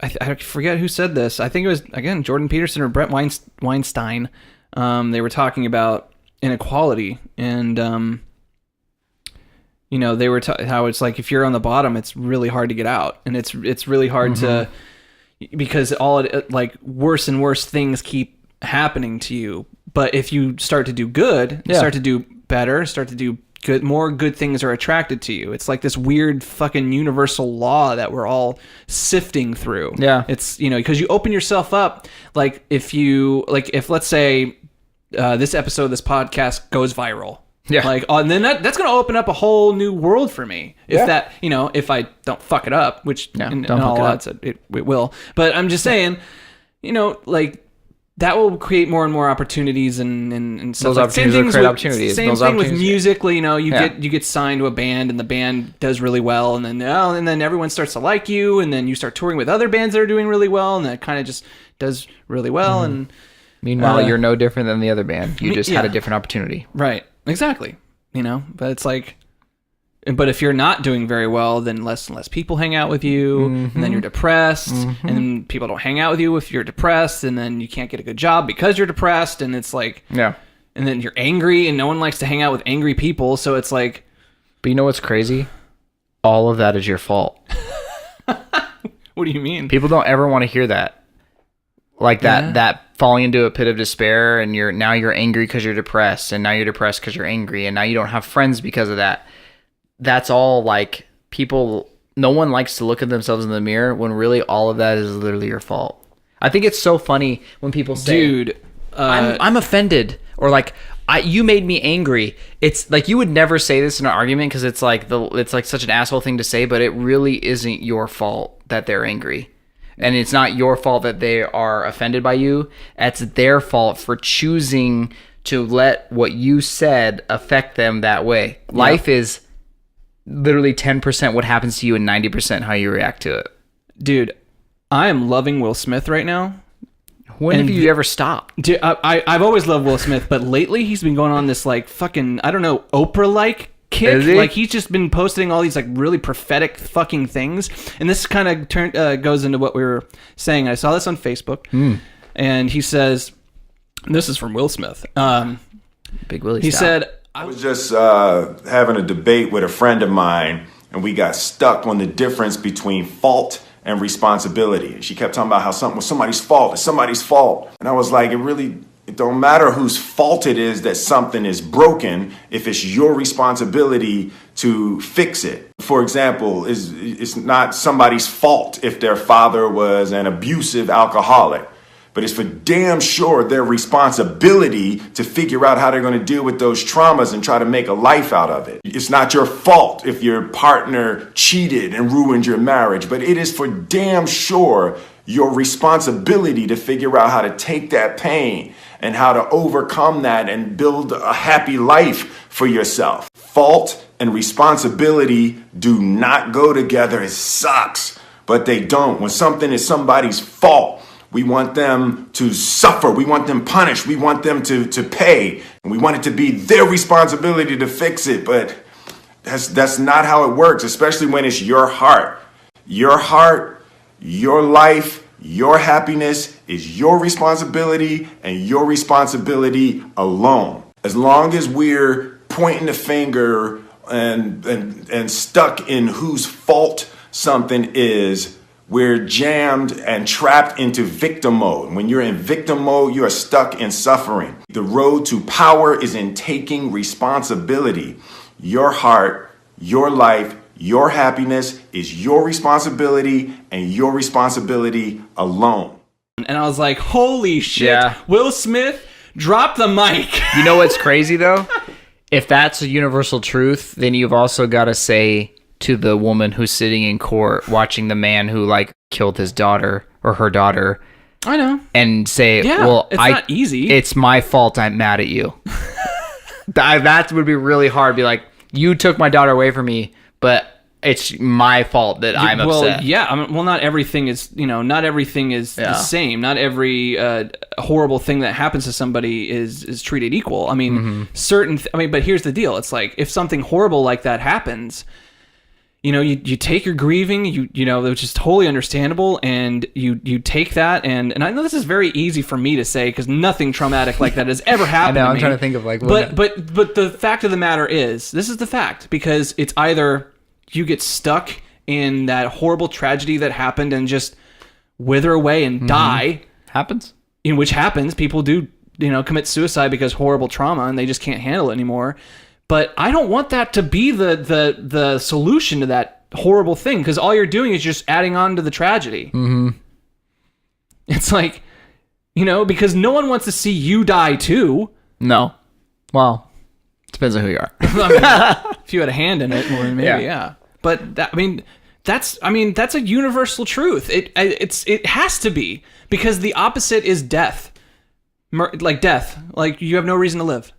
I forget who said this. I think it was, again, Jordan Peterson or Brett Weinstein. They were talking about inequality, and they were how it's like if you're on the bottom, it's really hard to get out, and it's really hard to, because like worse and worse things keep happening to you. But if you start to do good, start to do better, start to do good, more good things are attracted to you. It's like this weird fucking universal law that we're all sifting through. Yeah. It's, because you open yourself up. Like if let's say this episode of this podcast goes viral. Yeah. Like, and then that's going to open up a whole new world for me. If that, if I don't fuck it up, which in all odds it will. But I'm just saying, like, that will create more and more opportunities and stuff. Those opportunities will create opportunities. Same thing with music. You get signed to a band, and the band does really well, and then everyone starts to like you, and then you start touring with other bands that are doing really well, and that kind of just does really well. And meanwhile, you're no different than the other band. You just had a different opportunity. Right. Exactly. But it's like, but if you're not doing very well, then less and less people hang out with you, and then you're depressed, and then people don't hang out with you if you're depressed, and then you can't get a good job because you're depressed, and it's like, and then you're angry, and no one likes to hang out with angry people, so it's like... But you know what's crazy? All of that is your fault. What do you mean? People don't ever want to hear that. Like that falling into a pit of despair, and you're angry because you're depressed, and now you're depressed because you're angry, and now you don't have friends because of that. That's all, like, people, no one likes to look at themselves in the mirror when really all of that is literally your fault. I think it's so funny when people say, dude, I'm offended, or like, you made me angry. It's like, you would never say this in an argument because it's like such an asshole thing to say, but it really isn't your fault that they're angry. And it's not your fault that they are offended by you. It's their fault for choosing to let what you said affect them that way. Yep. Life is literally 10% what happens to you and 90% how you react to it. Dude, I am loving Will Smith right now. When have you ever stopped? Dude, I've always loved Will Smith, but lately he's been going on this like fucking, I don't know, Oprah-like kick. Is he? Like he's just been posting all these like really prophetic fucking things. And this kind of goes into what we were saying. I saw this on Facebook, and he says, this is from Will Smith. Big Willie He style. said, I was just having a debate with a friend of mine, and we got stuck on the difference between fault and responsibility. She kept talking about how something was somebody's fault. It's somebody's fault. And I was like, it don't matter whose fault it is that something is broken if it's your responsibility to fix it. For example, it's not somebody's fault if their father was an abusive alcoholic. But it's for damn sure their responsibility to figure out how they're going to deal with those traumas and try to make a life out of it. It's not your fault if your partner cheated and ruined your marriage, but it is for damn sure your responsibility to figure out how to take that pain and how to overcome that and build a happy life for yourself. Fault and responsibility do not go together. It sucks, but they don't. When something is somebody's fault, we want them to suffer. We want them punished. We want them to pay. And we want it to be their responsibility to fix it. But that's not how it works, especially when it's your heart. Your heart, your life, your happiness is your responsibility and your responsibility alone. As long as we're pointing the finger and stuck in whose fault something is, we're jammed and trapped into victim mode. When you're in victim mode, you are stuck in suffering. The road to power is in taking responsibility. Your heart, your life, your happiness is your responsibility and your responsibility alone. And I was like, holy shit, Will Smith, drop the mic. You know what's crazy though? If that's a universal truth, then you've also got to say to the woman who's sitting in court watching the man who like killed his daughter or her daughter, I know, and say, well, it's not easy. It's my fault. I'm mad at you. That would be really hard. Be like, you took my daughter away from me, but it's my fault that I'm upset. Well, not everything is, the same. Not every horrible thing that happens to somebody is treated equal. I mean, but here's the deal. It's like, if something horrible like that happens, you take your grieving, which is totally understandable, and you take that, and I know this is very easy for me to say because nothing traumatic like that has ever happened. I know. to I'm me. trying to think of like. But the fact of the matter is, this is the fact, because it's either you get stuck in that horrible tragedy that happened and just wither away and die, happens. which happens. People do commit suicide because horrible trauma and they just can't handle it anymore. But I don't want that to be the solution to that horrible thing, because all you're doing is just adding on to the tragedy. Mm-hmm. It's like, because no one wants to see you die too. No. Well, depends on who you are. If you had a hand in it, or maybe, yeah. But that's a universal truth. It has to be, because the opposite is death. Like death. Like you have no reason to live.